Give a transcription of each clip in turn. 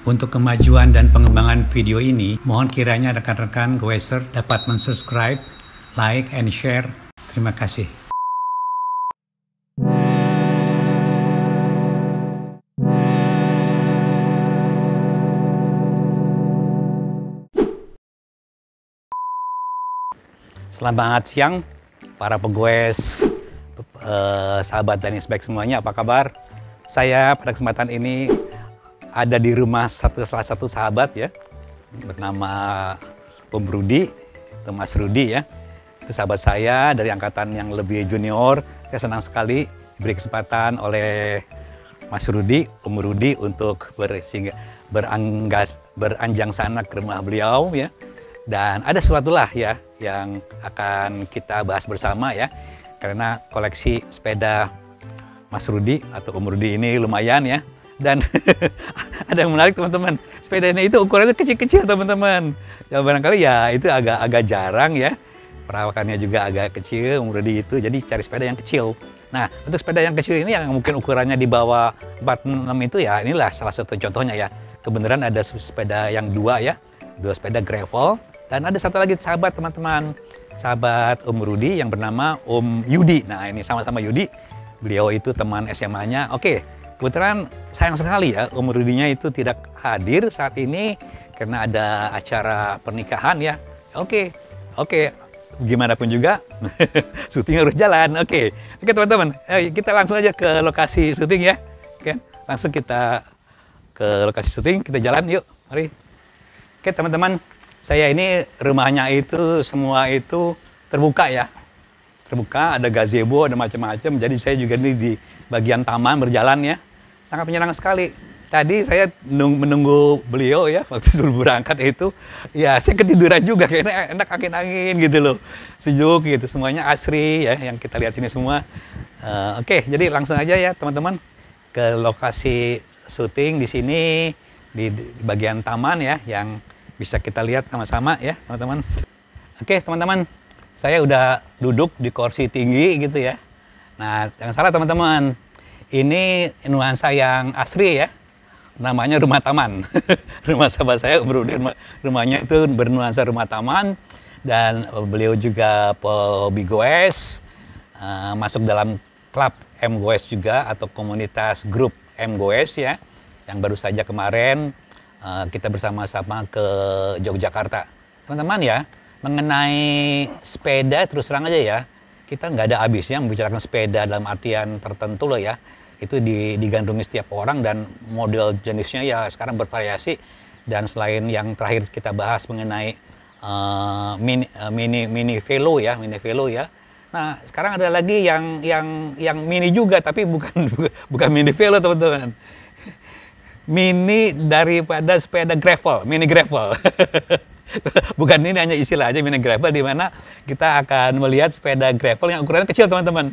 Untuk kemajuan dan pengembangan video ini, mohon kiranya rekan-rekan Goeser dapat mensubscribe, like, and share. Terima kasih. Selamat siang para pegoes, sahabat dan baik semuanya, apa kabar? Saya pada kesempatan ini ada di rumah salah satu sahabat ya, bernama Om Rudi, atau Mas Rudi ya. Itu sahabat saya dari angkatan yang lebih junior. Saya senang sekali diberi kesempatan oleh Mas Rudi, Om Rudi untuk beranjang sana ke rumah beliau ya. Dan ada sesuatu lah ya yang akan kita bahas bersama ya, karena koleksi sepeda Mas Rudi atau Om Rudi ini lumayan ya. Dan ada yang menarik teman-teman, sepedanya itu ukurannya kecil-kecil teman-teman. Ya barangkali ya itu agak jarang ya, perawakannya juga agak kecil Om Rudi itu, jadi cari sepeda yang kecil. Nah untuk sepeda yang kecil ini yang mungkin ukurannya di bawah 46 itu ya, inilah salah satu contohnya ya. Kebenaran ada sepeda yang dua sepeda gravel. Dan ada satu lagi sahabat teman-teman, sahabat Om Rudi yang bernama Om Yudi. Nah ini sama-sama Yudi, beliau itu teman SMA-nya. Oke, kebetulan sayang sekali ya Om Rudinya itu tidak hadir saat ini karena ada acara pernikahan ya. Oke, gimana pun juga syuting harus jalan. Oke teman-teman, kita langsung aja ke lokasi syuting ya. Oke, langsung kita ke lokasi syuting, kita jalan yuk, mari. Oke teman-teman. Saya ini rumahnya itu semua itu terbuka ya, terbuka, ada gazebo, ada macam-macam. Jadi saya juga ini di bagian taman berjalan ya, sangat menyenangkan sekali. Tadi saya menunggu beliau ya, waktu sebelum berangkat itu, ya saya ketiduran juga, kayaknya enak angin-angin gitu loh, sejuk gitu, semuanya asri ya, yang kita lihat ini semua. Oke, jadi langsung aja ya teman-teman ke lokasi syuting di sini di bagian taman ya, yang bisa kita lihat sama-sama ya teman-teman. Oke teman-teman, saya udah duduk di kursi tinggi gitu ya. Nah jangan salah teman-teman, ini nuansa yang asri ya, namanya rumah taman. Rumah sahabat saya Om Rudi, rumahnya itu bernuansa rumah taman. Dan beliau juga hobi goes, masuk dalam klub M Goes juga, atau komunitas grup M Goes ya, yang baru saja kemarin kita bersama-sama ke Yogyakarta. Teman-teman ya, mengenai sepeda terus terang aja ya, kita nggak ada habisnya membicarakan sepeda dalam artian tertentu loh ya. Itu digandrungi setiap orang dan model jenisnya ya sekarang bervariasi. Dan selain yang terakhir kita bahas mengenai mini velo ya, Nah sekarang ada lagi yang mini juga, tapi bukan mini velo teman-teman. Mini daripada sepeda gravel, mini gravel. Bukan, ini hanya istilah aja, mini gravel, di mana kita akan melihat sepeda gravel yang ukurannya kecil teman-teman.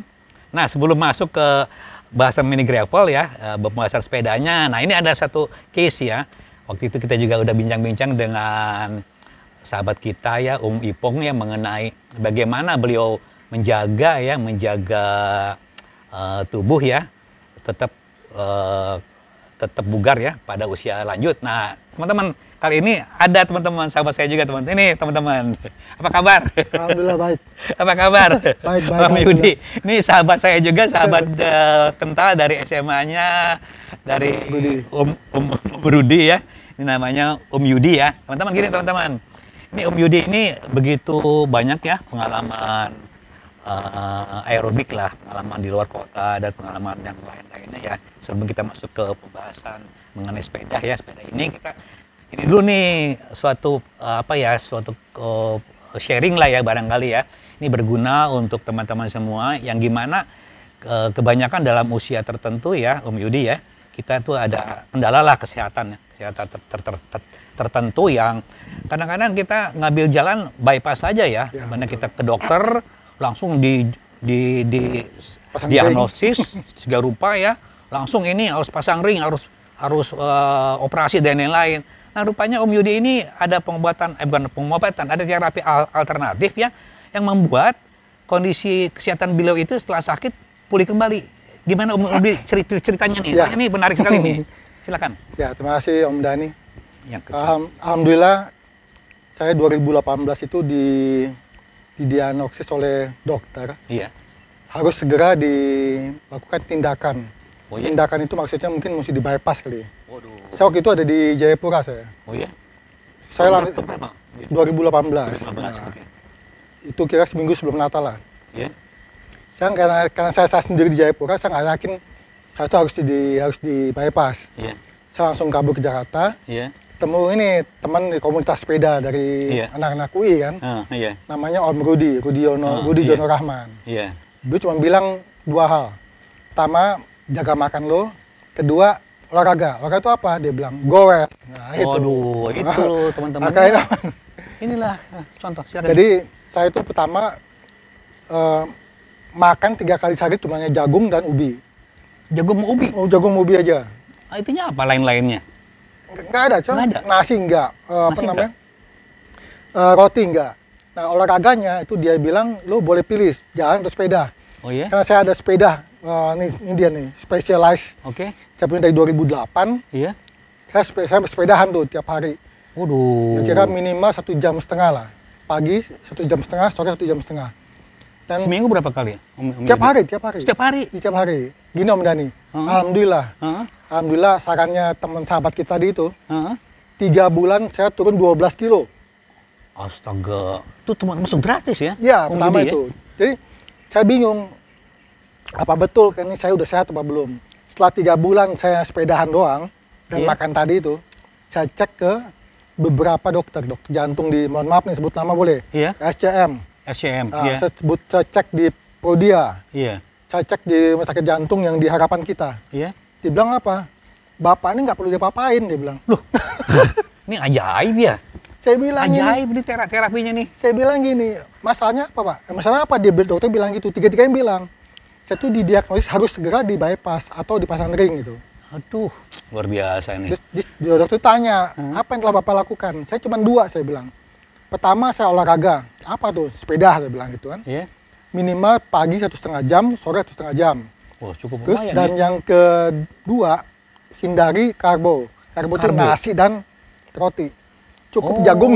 Nah sebelum masuk ke bahasan mini gravel ya, pembahasan sepedanya, nah ini ada satu case ya. Waktu itu kita juga udah bincang-bincang dengan sahabat kita ya, Ipong ya, mengenai bagaimana beliau menjaga tubuh ya, tetap bugar ya pada usia lanjut. Nah teman-teman, kali ini ada teman-teman sahabat saya juga teman. Ini teman-teman, apa kabar? Alhamdulillah baik. Apa kabar? Baik. Om Yudi, ini sahabat saya juga, sahabat kental dari SMA-nya, dari Om Rudi ya. Ini namanya Om Yudi ya. Teman-teman gini teman-teman, ini Om Yudi ini begitu banyak ya pengalaman aerobik lah, pengalaman di luar kota dan pengalaman yang lain-lainnya ya. Sebelum kita masuk ke pembahasan mengenai sepeda ya, sepeda ini dulu nih suatu sharing lah ya barangkali ya. Ini berguna untuk teman-teman semua yang gimana kebanyakan dalam usia tertentu ya Om Yudi ya, kita tuh ada kendala lah kesehatan tertentu yang kadang-kadang kita ngambil jalan bypass saja ya. Mana kita ke dokter langsung diagnosis segala rupa ya, langsung ini harus pasang ring, harus operasi dan lain-lain. Nah rupanya Om Yudi ini ada bukan pengobatan, ada terapi alternatif ya, yang membuat kondisi kesehatan beliau itu setelah sakit pulih kembali. Gimana Om Yudi ceritanya nih? Ya. Ini menarik sekali nih. Silakan. Ya, terima kasih Om Dani. yang kecil? Alhamdulillah saya 2018 itu didiagnosis oleh dokter. Iya. Harus segera dilakukan tindakan. Oh, iya? Tindakan itu maksudnya mungkin mesti di bypass kali. Waduh. Saya waktu itu ada di Jayapura saya. Oh iya? Saya Berapa? 2018. 2018, Nah, oke. itu kira seminggu sebelum Natal lah. Iya? Saya karena saya sendiri di Jayapura, saya nggak yakin saya itu harus di bypass. Iya. Saya langsung kabur ke Jakarta, Iya. ketemu ini teman di komunitas sepeda dari Iya. anak-anak UI kan, Iya. namanya Om Rudi Iya. Jono Rahman. Iya. Dia cuma bilang dua hal. Pertama, jaga makan lo. Kedua, olahraga. Olahraga itu apa? Dia bilang, goes. Nah, itu. Waduh, itu loh teman-teman. Makanya, Inilah contoh. Silakan. jadi saya itu pertama makan 3 kali sehari cuma jagung dan ubi. jagung ubi. Oh, jagung ubi aja. Itunya apa lain-lainnya? Nggak ada, Cok. Nggak ada? Nasi enggak. Apa Nasi namanya? Roti enggak. Nah, olahraganya itu dia bilang, lo boleh pilih jalan atau sepeda. Oh iya? Karena saya ada sepeda, ini dia nih, Specialized. Oke. Saya punya dari 2008. Iya. Saya bersepedahan tuh tiap hari. Waduh. Kira-kira minimal 1,5 jam lah. Pagi 1,5 jam, sore 1,5 jam. Dan Seminggu berapa kali? Om tiap Yudi? hari, tiap hari. Setiap hari? Setiap hari. Gini Om Dhani, alhamdulillah. Alhamdulillah sarannya teman sahabat kita tadi itu, 3 bulan saya turun 12 kilo. Astaga. Itu masuk gratis ya? Ya, Om pertama Yudi, itu. Jadi saya bingung, apa betul kan ini saya udah sehat apa belum. Setelah 3 bulan saya sepedahan doang, dan Iya. makan tadi itu, saya cek ke beberapa dokter jantung di, mohon maaf nih sebut nama boleh, Iya. SCM. SCM. Nah, Iya. saya cek di Prodia, Iya. saya cek di rumah sakit jantung yang di Harapan Kita. Iya. Dia bilang apa? Bapak ini nggak perlu diapa-apain, dia bilang. Loh. Ini ajaib ya? Saya bilang gini, Ajaib nih terapinya nih. saya bilang gini, masalahnya apa Pak? Masalah apa? Dia dokter bilang gitu, tiga-tiganya bilang, saya tuh didiagnosis harus segera di bypass atau dipasang ring gitu. Aduh, luar biasa ini. Dia dokter tanya, apa yang telah Bapak lakukan? Saya cuma 2, saya bilang. Pertama saya olahraga, apa tuh? Sepeda, saya bilang gitu kan. Iya. Minimal pagi 1,5 jam, sore 1,5 jam. Wah, cukup Terus lumayan dan ya. yang kedua, hindari karbo. Karbo itu Karbo. nasi dan roti. Cukup Oh. jagung.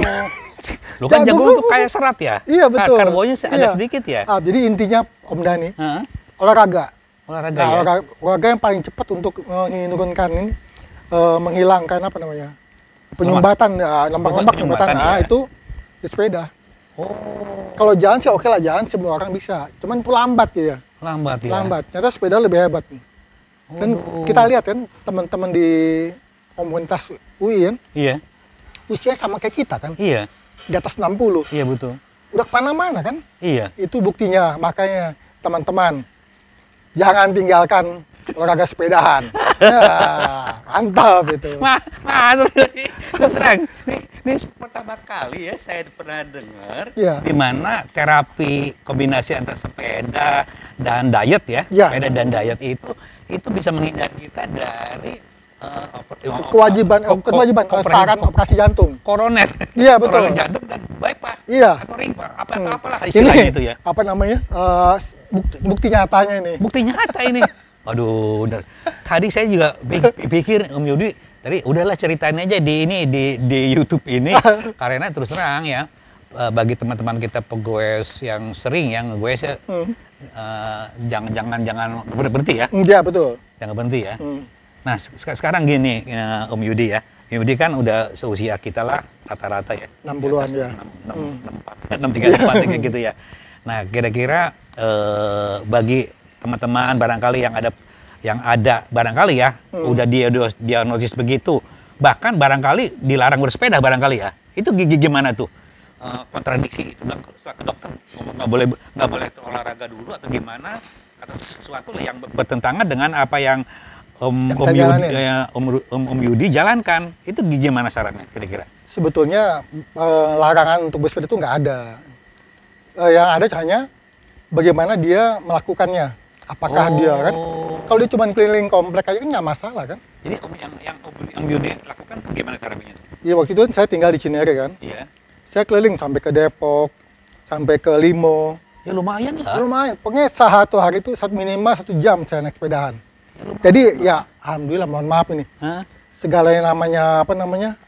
Lo kan Jagung. jagung tuh kayak serat ya? Iya betul. Karbonya ada Iya. sedikit ya? Jadi intinya Om Dhani, Hah? olahraga. Olahraga Nah, ya? olahraga yang paling cepat untuk menurunkan ini, menghilangkan apa namanya, penyumbatan, lemak-lemak penyumbatan. Nah, ya. itu di sepeda. Oh, Kalau jalan sih oke lah, jalan semua orang bisa. Cuman lambat ya. lambat ya? Lambat. Ternyata sepeda lebih hebat nih. Dan Waduh. kita lihat kan teman-teman di komunitas UI kan, Iya, usia sama kayak kita kan, iya, di atas 60. iya betul. Udah kemana-mana kan. Iya. Itu buktinya, makanya teman-teman jangan tinggalkan olahraga sepedahan. Ya, mantap itu. Terus terang, ini pertama kali ya saya pernah dengar Iya. di mana terapi kombinasi antara sepeda dan diet ya, Iya. sepeda dan diet itu bisa menghindar kita dari Kewajiban saran operasi jantung. koroner. Iya, betul. Koroner jantung dan bypass. Iya. Atau ringpa, atau apalah istilahnya itu ya. Apa namanya? Bukti nyatanya ini. Bukti nyata ini. Aduh, tadi saya juga pikir Om Yudi, tadi udahlah ceritain aja di YouTube ini karena terus terang ya bagi teman-teman kita pegawai yang sering yang gue jangan berhenti ya. Iya, betul. Jangan berhenti ya. Nah, sekarang gini Om Yudi ya. Om Yudi kan udah seusia kita lah rata-rata ya. 60-an ya. 634 kayak gitu ya. Nah, kira-kira bagi teman-teman barangkali yang ada barangkali ya udah diagnosis begitu, bahkan barangkali dilarang bersepeda barangkali ya. Itu gimana tuh? Kontradiksi itu bilang setelah ke dokter ngomong nggak boleh olahraga dulu atau gimana atau sesuatu yang bertentangan dengan apa yang Om Yudi jalankan. Itu gimana sarannya kira-kira? Sebetulnya larangan untuk bersepeda itu nggak ada. Yang ada hanya bagaimana dia melakukannya. Apakah dia kan? Kalau dia cuma keliling komplek aja kan nggak masalah kan? Jadi yang Om Yudi lakukan tuh gimana caranya? Iya, waktu itu saya tinggal di Cinere kan. Iya. Saya keliling sampai ke Depok, sampai ke Limo. Ya lumayan lah. Lumayan. Pokoknya satu hari itu minimal 1 jam saya naik sepedahan. Jadi ya alhamdulillah, mohon maaf ini. Hah? segala yang namanya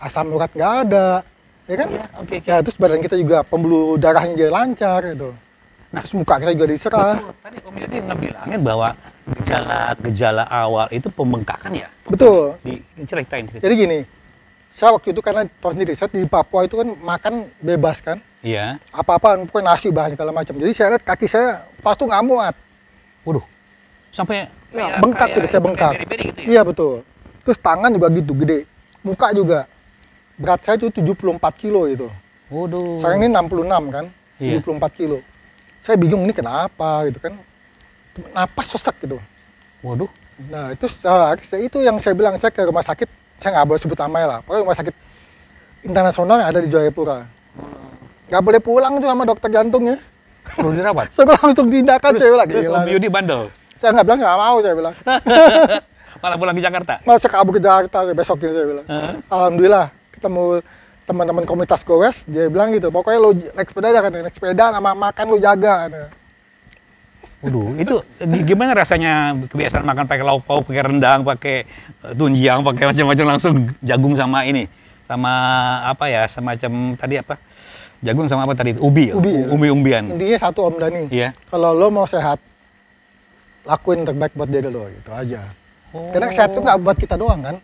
asam urat nggak ada, ya kan? Iya, oke. Ya terus badan kita juga pembuluh darahnya jadi lancar gitu. Nah, terus muka kita juga diserah. Betul. Tadi Om Yudi ngebilangin bahwa gejala awal itu pembengkakan ya? Betul. Ceritain. Jadi gini, saya waktu itu karena tahu sendiri, saya di Papua itu kan makan bebas kan, Iya. apa-apa, pokoknya nasi banyak segala macam. Jadi saya lihat kaki saya patu nggak muat, Waduh, sampai ya, bengkak gitu, kayak bengkak. beri-beri gitu ya? Iya betul. Terus tangan juga gitu, gede. Muka juga. Berat saya itu 74 kilo itu. Waduh. Sekarang ini 66 kan, Iya. 74 kilo. Saya bingung ini kenapa gitu kan. Napas sesek gitu. Waduh. Nah itu yang saya bilang, saya ke rumah sakit, saya nggak boleh sebut namanya lah. Pokoknya rumah sakit internasional yang ada di Jayapura. Nggak boleh pulang tuh sama dokter jantungnya. Suruh dirawat? Saya langsung tindakan, saya bilang. Terus Om Yudi bandel? Saya nggak bilang nggak mau, saya bilang. Malah pulang ke Jakarta? Masa kabur ke Jakarta besoknya, saya bilang. Alhamdulillah ketemu teman-teman komunitas Gowes, dia bilang gitu, pokoknya lo naik sepeda aja kan, naik sepeda sama makan lo jaga. Waduh, itu gimana rasanya kebiasaan makan pakai lauk pauk, pakai rendang, pakai tunjang, pakai macam-macam, langsung jagung sama ini, sama apa ya, semacam tadi apa, jagung sama apa tadi, ubi ya? Ubi, ya. Umbi-umbian. Intinya satu Om Dhani, Iya. kalau lo mau sehat, lakuin terbaik buat diri lo, gitu aja. Oh. Karena sehat itu nggak buat kita doang kan,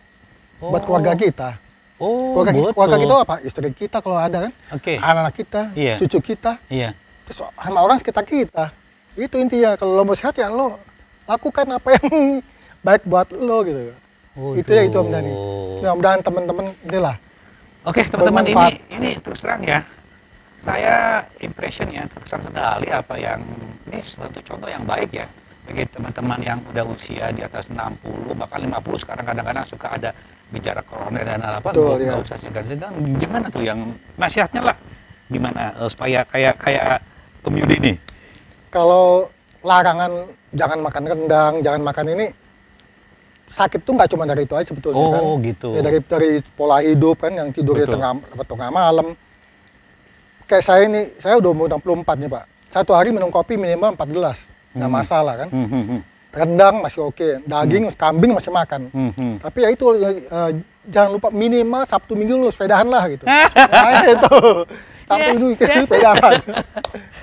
buat keluarga kita. Oh, Keluarga kita apa? Istri kita kalau ada kan, Oke. anak-anak kita, Iya. cucu kita, Iya. terus sama orang sekitar kita. Itu intinya, kalau lo mau sehat ya lo lakukan apa yang baik buat lo gitu. Itu ya itu Om Dhani. Mudah-mudahan teman-teman inilah. Oke, teman-teman, bermanfaat. ini terus terang ya. Saya impression ya, terus terang sekali apa yang ini suatu contoh yang baik ya bagi teman-teman yang udah usia di atas 60 bahkan 50 sekarang kadang-kadang suka ada gejala koroner dan apa, Betul, nggak ya. usah segan-segan. Gimana tuh yang nasihatnya lah, gimana supaya kayak Om Yudi ini? Kalau larangan jangan makan rendang, jangan makan ini, sakit tuh nggak cuma dari itu aja sebetulnya kan. Oh gitu. Ya, dari pola hidup kan, yang tidurnya Betul. tengah malam. Kayak saya ini, saya udah umur 64 nih Pak. Satu hari minum kopi minimal 4 gelas, nggak masalah kan. Rendang masih oke, daging, kambing masih makan. Tapi ya itu, jangan lupa minimal Sabtu Minggu lu sepedahan lah gitu. Nah itu, Sabtu Minggu sepedahan.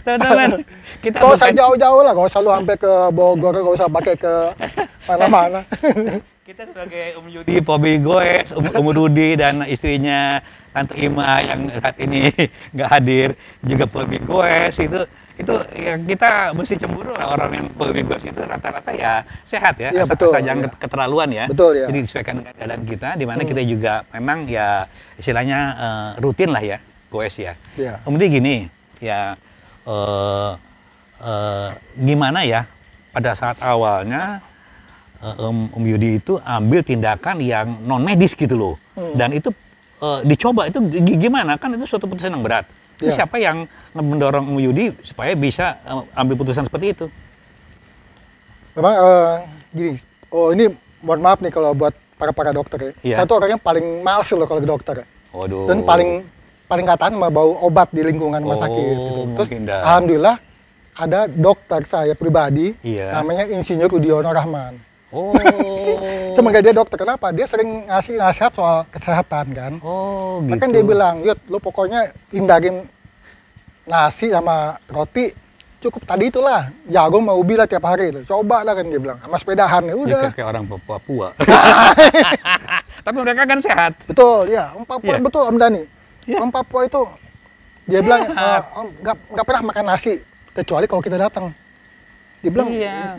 Teman-teman, kita Gak usah jauh-jauh lah, gak usah lu sampai ke Bogor, gak usah pakai ke mana-mana. Kita sebagai Om Yudi, Pobi Goes, Om Rudi dan istrinya Tante Ima yang saat ini nggak hadir, juga Pobi Goes itu ya kita mesti cemburu lah, orang yang Pobi Goes itu rata-rata ya sehat ya, Iya, asal betul, jangan iya. keterlaluan ya. Betul, ya. Jadi disesuaikan dengan keadaan kita, di mana kita juga memang ya istilahnya rutin lah ya, Goes ya. Iya. Kemudian gini ya. Gimana ya pada saat awalnya Om Yudi itu ambil tindakan yang non medis gitu loh, dan itu dicoba itu gimana, kan itu suatu putusan yang berat. Itu Ya. siapa yang mendorong Om Yudi supaya bisa ambil putusan seperti itu? Memang gini, ini mohon maaf nih kalau buat para dokter ya. Iya. Saya tuh orangnya paling males loh kalau ke dokter. Waduh. Dan paling nggak tahan sama bau obat di lingkungan rumah sakit gitu. Terus mungkin dah. alhamdulillah ada dokter saya pribadi, Iya. namanya Insinyur Udiono Rahman. Oh. Cuma dia dokter, kenapa? Dia sering ngasih nasihat soal kesehatan kan. Oh gitu. Bahkan dia bilang, Yud, lu pokoknya hindarin nasi sama roti, cukup tadi itulah, jagung sama ubi lah tiap hari. Coba lah kan dia bilang, sama sepedahan ya udah. Ya, kayak orang Papua. Tapi mereka kan sehat. Betul, ya. Orang Papua Iya. betul Om Dhani. Iya. Orang Papua itu dia bilang Sehat. nggak pernah makan nasi kecuali kalau kita datang. Dia bilang, Iya.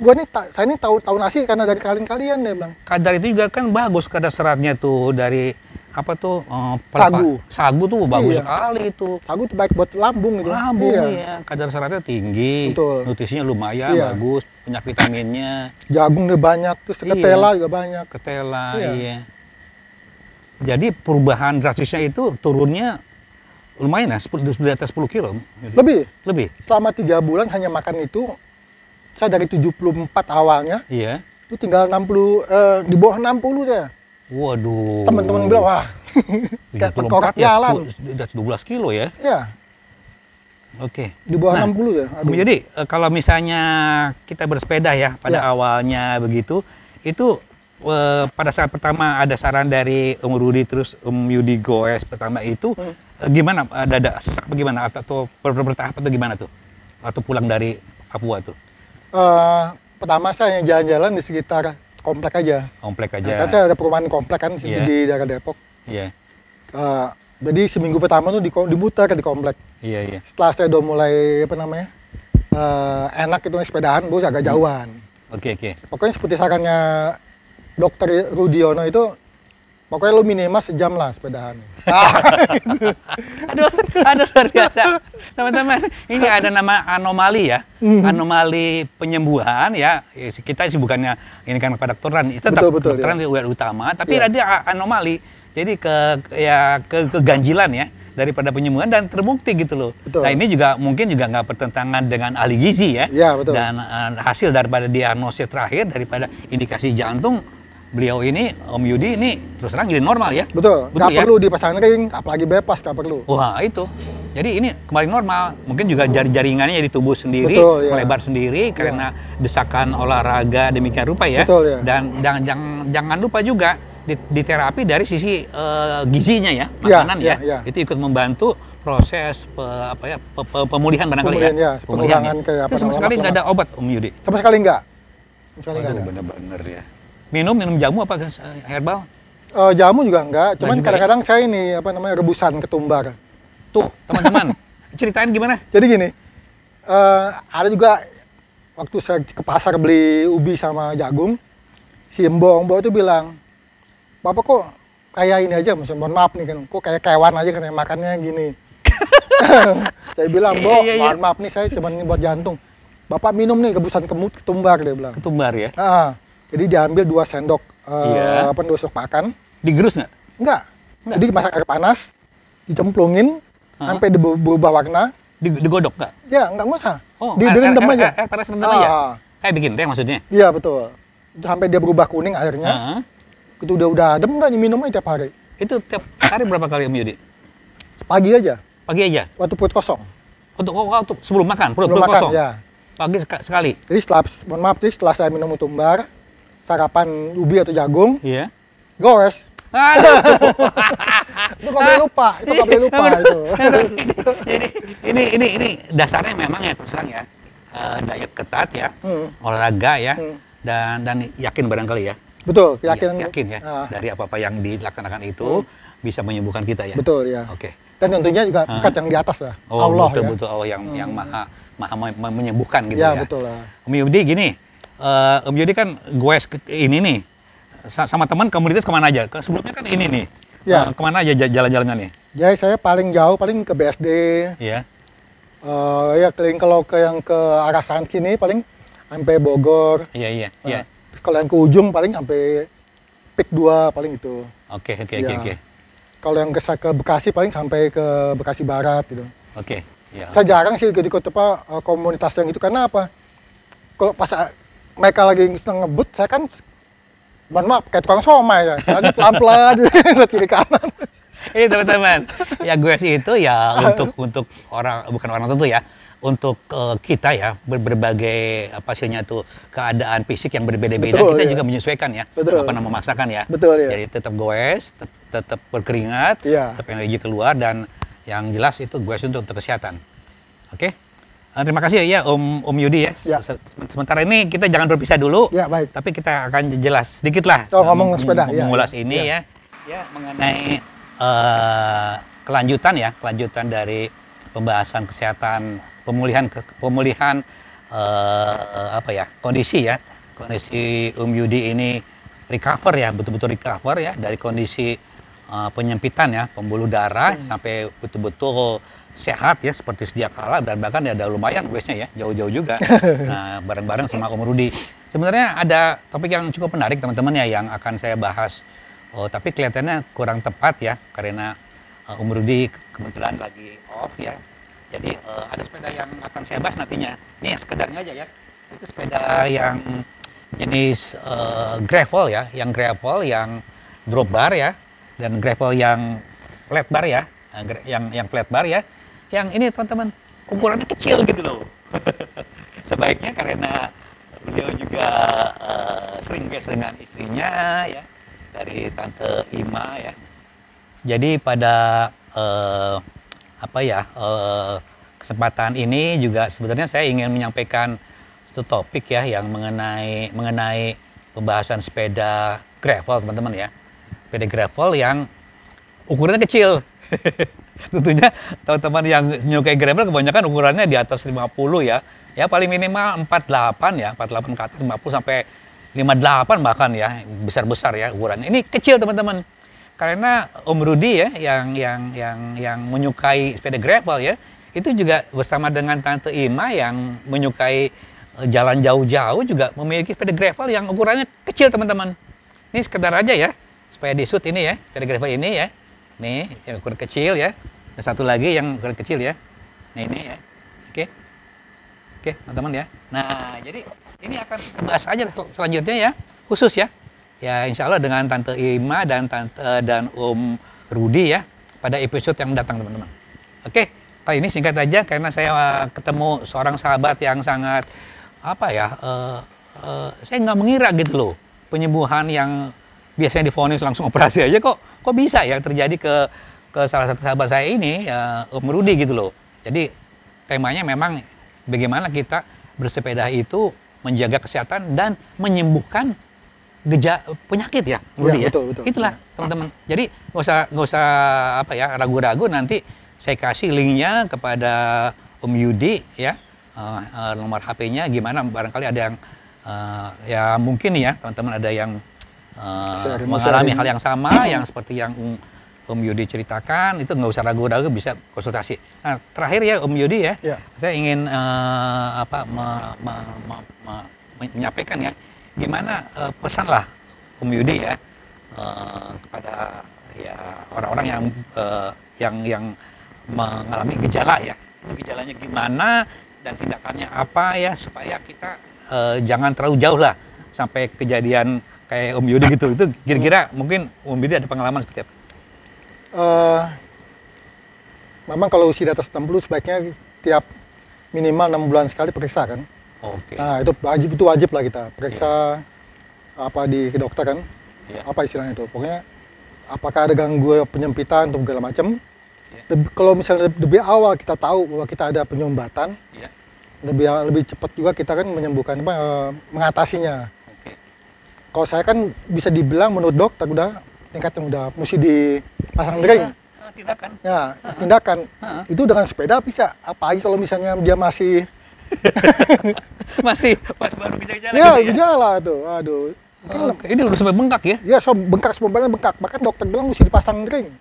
saya ini tahu nasi karena dari kalian dia bilang. Kadar itu juga kan bagus, kadar seratnya tuh dari apa tuh Sagu. Sagu tuh bagus Iya. sekali itu. Sagu itu baik buat lambung gitu. Lambung Iya. ya, kadar seratnya tinggi, Betul. nutrisinya lumayan Iya. bagus, banyak vitaminnya, Jagung dia banyak, terus Iya. ketela juga banyak. ketela, Iya. iya. Jadi perubahan drastisnya itu turunnya lumayan ya, di atas 10 kilo. Lebih. Lebih. Selama 3 bulan hanya makan itu, saya dari 74 awalnya, Iya. itu tinggal 60, di bawah 60 saya. Waduh. Teman-teman bilang, wah, kayak 74 tengkorak ya, jalan. udah 12 kilo ya. Ya, Oke. di bawah Nah, 60 ya. Aduh. Jadi kalau misalnya kita bersepeda ya pada Ya. awalnya begitu, itu pada saat pertama ada saran dari Om Rudi terus Om Yudi goes pertama itu gimana? Ada sesak bagaimana atau bertahap atau gimana tuh? Atau pulang dari Papua tuh? Pertama saya jalan-jalan di sekitar komplek aja. Komplek Nah, aja. kan saya ada perumahan komplek kan Iya. di daerah Depok. Iya. Jadi seminggu pertama tuh dimuter di komplek. Iya, iya. Setelah saya udah mulai apa namanya enak itu naik sepedaan, gue agak jauhan. Oke, oke. Pokoknya seperti sarannya Dokter Rudiono itu, pokoknya lu minimal sejam lah sepedaan. Aduh, luar biasa. Teman-teman, ini ada nama anomali ya. Anomali penyembuhan ya. Kita sih bukannya ini kan kedokteran, itu tetap Betul, kedokteran ya. itu utama, tapi Iya. ada anomali. Jadi keganjilan ya daripada penyembuhan dan terbukti gitu loh. Betul. Nah, ini juga mungkin juga nggak bertentangan dengan ahli gizi ya. Iya, betul. Dan hasil daripada diagnosis terakhir daripada indikasi jantung beliau ini Om Yudi ini terus terang jadi normal ya. Betul, nggak ya? perlu dipasang ring, apalagi bebas nggak perlu. Wah itu, jadi ini kembali normal. Mungkin juga jaringannya di tubuh sendiri, Betul, ya. melebar sendiri karena desakan olahraga demikian rupa ya. Betul, ya. Dan jangan lupa juga di terapi dari sisi gizinya ya, Ya, makanan ya, ya. ya. Itu ikut membantu proses pemulihan barangkali Pemulihan, ya. Pemulihan Pengurangan kayak apa Itu sama namanya, sekali nggak ada lemak. obat Om Yudi. Sama sekali nggak. Sama sekali nggak Aduh, ada. bener-bener ya. Minum jamu apa herbal? Jamu juga enggak, cuman juga ya? kadang-kadang saya ini apa namanya rebusan ketumbar. Tuh teman-teman, ceritain gimana? Jadi gini, ada juga waktu saya ke pasar beli ubi sama jagung, si mbok itu bilang, Bapak kok kayak ini aja, maksudnya mohon maaf nih kan, kok kayak kewan aja katanya makannya gini. Saya bilang, Mbok, Iya, iya. mohon maaf nih saya cuma ini buat jantung. Bapak minum nih rebusan ketumbar, dia bilang. Ketumbar ya? Jadi diambil 2 sendok, Iya. 2 sendok makan. Digerus nggak? Enggak. Enggak. Jadi masak air panas, dicemplungin sampai berubah warna. Digodok nggak? Ya, nggak usah. Oh, Direndam aja. Panas rendam aja? Kayak bikin teh maksudnya? Iya, betul. Sampai dia berubah kuning airnya. Heeh. Itu udah adem, nggak diminum aja tiap hari. Itu tiap hari berapa kali Om Yudi? Pagi aja, Pagi aja? waktu perut kosong. Untuk sebelum makan, perut Belum makan, kosong? ya. Pagi sekali? Jadi mohon maaf, setelah saya minum ketumbar, sarapan ubi atau jagung, Iya. goes. Aduh. Itu nggak boleh lupa, itu nggak boleh lupa itu. Jadi ini dasarnya memang ya terus terang ya diet ketat ya, olahraga ya, dan yakin barangkali ya. Betul, Iya, yakin. yakin ya dari apa yang dilaksanakan itu bisa menyembuhkan kita ya. Betul ya. Oke. Dan tentunya juga bukan yang di atas lah, Oh, Allah betul ya. betul Allah yang maha menyembuhkan gitu Ya, ya. betul lah. Om Yudi gini, Om Yudi kan ini nih sama teman komunitas kemana aja? Sebelumnya kan ini nih, Ya. kemana aja jalan-jalannya nih? Jadi saya paling jauh paling ke BSD, Iya. ya keliling kalau yang ke arah sana sini paling sampai Bogor. Iya iya iya. Terus kalau yang ke ujung paling sampai Pik 2 paling itu. Oke. Ya. Kalau yang ke Bekasi paling sampai ke Bekasi Barat gitu. Oke. Ya. Saya jarang sih ikut komunitas yang itu karena apa? Kalau pas mereka lagi sedang ngebut, saya kan mohon maaf kayak tukang somai ya. Jadi pelan-pelan lihat kiri kanan. Ini teman-teman, ya gue sih itu ya untuk orang bukan orang tertentu ya, untuk kita ya berbagai apa sihnya tuh keadaan fisik yang berbeda-beda Betul, kita ya. juga menyesuaikan ya, Betul. nggak pernah memaksakan ya. Betul, ya. Jadi tetap goes, tetap berkeringat, Iya. tetap energi keluar dan yang jelas itu goes untuk kesehatan. Oke. Terima kasih ya Om Yudi ya. Ya. Sementara ini kita jangan berpisah dulu. Ya, baik. Tapi kita akan jelas sedikit lah Ngomong sepeda, ya, mengulas ya, ini ya. ya mengenai kelanjutan dari pembahasan kesehatan pemulihan kondisi Om Yudi ini recover ya, betul-betul recover ya dari kondisi penyempitan ya pembuluh darah sampai betul-betul sehat ya seperti sedia kala dan bahkan ya ada lumayan wesnya ya jauh-jauh juga. Nah bareng-bareng sama Om Rudi. Sebenarnya ada topik yang cukup menarik teman-teman ya yang akan saya bahas. Tapi kelihatannya kurang tepat ya karena Om Rudi kebetulan lagi off ya. Jadi ada sepeda yang akan saya bahas nantinya. Ini sekedarnya aja ya. Itu sepeda yang jenis gravel ya, yang drop bar ya dan gravel yang flat bar ya. Yang flat bar ya. Yang ini teman-teman ukurannya kecil gitu loh. Sebaiknya karena beliau juga sering biasa dengan istrinya ya, dari Tante Ima ya. Jadi pada kesempatan ini juga sebenarnya saya ingin menyampaikan satu topik ya yang mengenai pembahasan sepeda gravel teman-teman ya. Sepeda gravel yang ukurannya kecil. Tentunya teman-teman yang menyukai gravel kebanyakan ukurannya di atas 50 ya. Ya paling minimal 48 ya, 48 ke atas 50 sampai 58 bahkan ya, besar-besar ya ukurannya. Ini kecil teman-teman. Karena Om Rudi ya yang menyukai sepeda gravel ya, itu juga bersama dengan Tante Ima yang menyukai jalan jauh-jauh juga memiliki sepeda gravel yang ukurannya kecil teman-teman. Ini sekedar aja ya, supaya disut ini ya, sepeda gravel ini ya. Nih, yang ukuran kecil ya. Dan satu lagi yang ukuran kecil ya. Nah ini ya. Oke, teman-teman ya. Nah, jadi ini akan kita bahas aja selanjutnya ya, khusus ya. Ya, insya Allah dengan Tante Ima dan Om Rudi ya, pada episode yang mendatang teman-teman. Oke, kali ini singkat aja karena saya ketemu seorang sahabat yang sangat saya nggak mengira gitu loh, penyembuhan yang biasanya divonis langsung operasi aja kok bisa ya terjadi ke salah satu sahabat saya ini Om Rudi gitu loh. Jadi temanya memang bagaimana kita bersepeda itu menjaga kesehatan dan menyembuhkan penyakit ya, Rudi ya. Betul. Itulah teman-teman. Jadi nggak usah ragu-ragu, nanti saya kasih linknya kepada Om Yudi ya, nomor HP-nya gimana, barangkali ada yang ya mungkin ya teman-teman ada yang mengalami hal yang sama yang seperti yang Om Yudi ceritakan, itu nggak usah ragu-ragu, bisa konsultasi. Nah terakhir ya Om Yudi ya, saya ingin menyampaikan ya, gimana pesanlah Om Yudi ya kepada ya orang-orang yang mengalami gejala ya, gejalanya gimana dan tindakannya apa ya, supaya kita jangan terlalu jauh lah sampai kejadian kayak Om Yudi gitu. Itu kira-kira mungkin Om Yudi ada pengalaman seperti apa? Memang kalau usia di atas 60 sebaiknya tiap minimal 6 bulan sekali periksa kan. Oke. Nah itu wajib lah kita periksa di dokter kan. Apa istilahnya itu, pokoknya apakah ada gangguan penyempitan atau segala macam. Kalau misalnya lebih awal kita tahu bahwa kita ada penyumbatan, lebih cepat juga kita kan menyembuhkan mengatasinya. Kalau saya kan bisa dibilang menurut dokter udah tingkat yang udah mesti dipasang ring. Tindakan. Ya, tindakan. Itu dengan sepeda bisa. Apalagi kalau misalnya dia masih pas baru gejala ya, gitu ya? Gejala tuh. Aduh. Ini udah sampai bengkak ya? Ya, bengkak, semua badan bengkak. Bahkan dokter bilang mesti dipasang ring.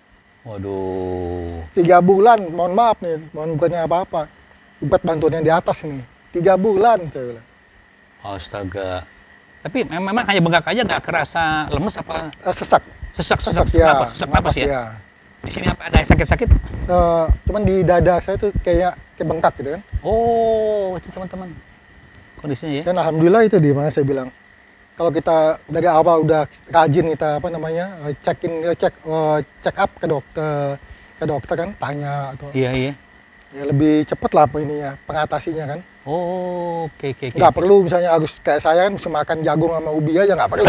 Waduh. 3 bulan, mohon maaf nih, bukannya apa-apa. Ibarat bantuan yang di atas nih. 3 bulan saya bilang. Astaga. Tapi memang hanya bengkak aja, nggak kerasa lemes apa? Sesak. Sesak Ya. Sesak napas ya? Di sini apa ada sakit-sakit? Cuman di dada saya tuh kayak bengkak gitu kan. Oh, itu teman-teman kondisinya ya. Dan alhamdulillah itu di mana saya bilang, kalau kita dari awal udah rajin kita check up ke dokter kan, tanya atau iya ya lebih cepat lah pengatasinya kan. Oh, oke. Nggak perlu misalnya harus kayak saya kan mesti makan jagung sama ubi aja, nggak perlu.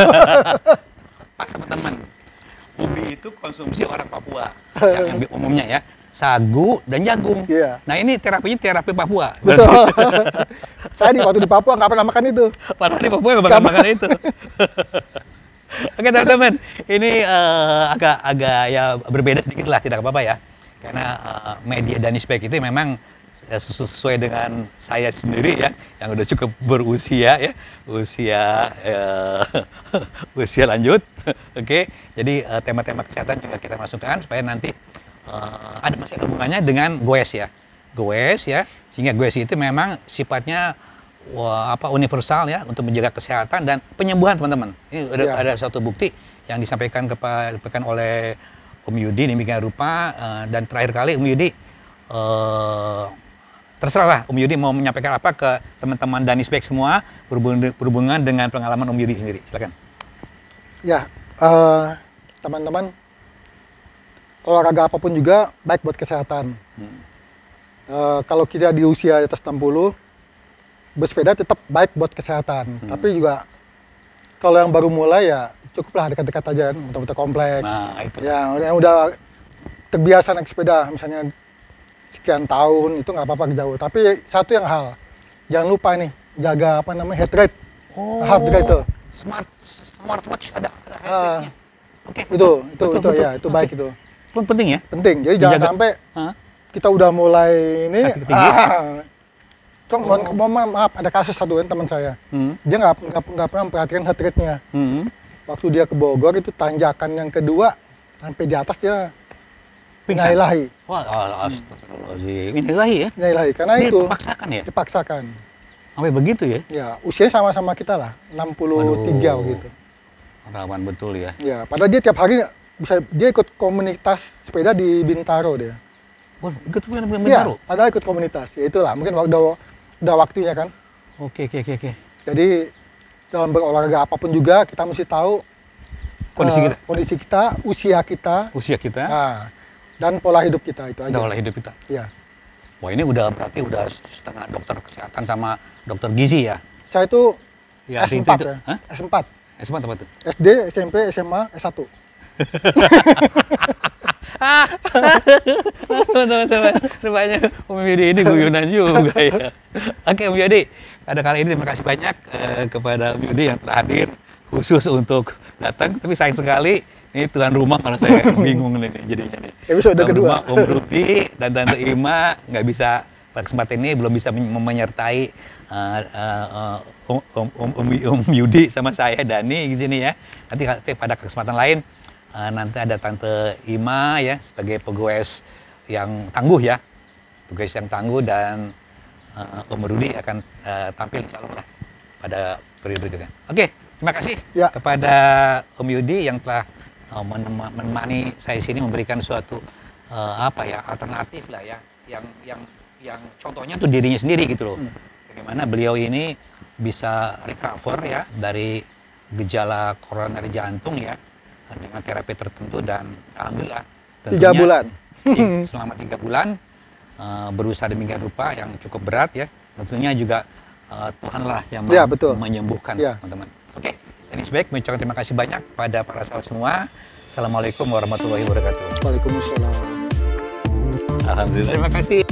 Pak teman-teman, ubi itu konsumsi orang Papua yang umumnya ya, sagu dan jagung. Nah ini terapi Papua. Betul. Saya waktu di Papua nggak pernah makan itu. Padahal di Papua nggak pernah makan itu. Oke teman-teman, ini agak ya berbeda sedikit lah, tidak apa-apa ya. Karena media Danisbek itu memang sesuai dengan saya sendiri ya, yang udah cukup berusia ya, usia lanjut. Oke, jadi tema-tema kesehatan juga kita masukkan supaya nanti masih ada hubungannya dengan goes ya, sehingga goes itu memang sifatnya universal ya untuk menjaga kesehatan dan penyembuhan teman-teman. Ini ada satu bukti yang disampaikan oleh Om Yudi demikian rupa, dan terakhir kali Om Yudi terserahlah Om Yudi mau menyampaikan apa ke teman-teman Danisbek semua berhubungan dengan pengalaman Om Yudi sendiri. Silakan. Ya, teman-teman, olahraga apapun juga baik buat kesehatan. Kalau kita di usia atas 60, bersepeda tetap baik buat kesehatan. Tapi juga Kalau yang baru mulai ya cukuplah dekat-dekat aja, muter-muter komplek. Nah, itu. Ya, yang udah terbiasa naik sepeda, misalnya sekian tahun, itu nggak apa-apa jauh. Tapi satu yang hal, jangan lupa nih, jaga apa namanya heart rate. Oh, Heart rate itu. Smartwatch ada heart rate-nya. Oke. Itu Betul. ya, itu baik itu. Itu penting ya? Penting. Jadi jangan Dijaga. sampai Hah? kita udah mulai ini. Kaki tinggi? Maaf, ada kasus satu kan teman saya. Dia nggak pernah memperhatikan heart rate-nya. Waktu dia ke Bogor itu tanjakan yang kedua sampai di atas dia Pingsan? nyailahi. Wah, astagfirullahaladzim. Ini ilahi ya? Nyailahi karena Dia itu dipaksakan ya? dipaksakan. Sampai begitu ya? Ya, usianya sama-sama kita lah, 63 Waduh. gitu. Rawan betul ya. Ya, padahal dia tiap hari dia ikut komunitas sepeda di Bintaro dia. Wah, ikut Iya, Bintaro? padahal ikut komunitas. Ya itulah, mungkin udah waktunya kan. Oke. Jadi dalam berolahraga apapun juga kita mesti tahu kondisi kita, usia kita, nah, dan pola hidup kita itu aja. Pola hidup kita. Ya. Wah, ini berarti udah setengah dokter kesehatan sama dokter gizi ya? Saya itu Ya, S4 itu. ya. Hah? S4. S4 apa tuh? SD, SMP, SMA, S1. Teman-teman, rupanya Om Yudi ini guyunan juga ya. Oke Om Yudi, pada kali ini terima kasih banyak kepada Om Yudi yang telah hadir khusus untuk datang. Tapi sayang sekali, ini tuan rumah kalau saya bingung nih jadinya nih. Episode kedua. Om Rudi dan Tante Ima nggak bisa pada kesempatan ini belum bisa menyertai Om Yudi sama saya Dani di sini ya. Nanti pada kesempatan lain nanti ada Tante Ima ya sebagai pegawai yang tangguh ya, pegawai yang tangguh, dan Om Rudi akan tampil insya Allah pada periode berikutnya. Oke, terima kasih ya kepada Om Yudi yang telah menemani saya sini, memberikan suatu alternatif lah ya, yang contohnya tuh dirinya sendiri gitu loh. Bagaimana beliau ini bisa recover ya dari gejala koroner jantung ya dengan terapi tertentu, dan alhamdulillah tentunya 3 bulan. Selama 3 bulan berusaha demikian rupa yang cukup berat ya. Tentunya juga Tuhanlah yang menyembuhkan teman-teman. Oke, ini sebaik mengucapkan terima kasih banyak pada para sahabat semua. Assalamualaikum warahmatullahi wabarakatuh. Waalaikumsalam. Alhamdulillah. Terima kasih.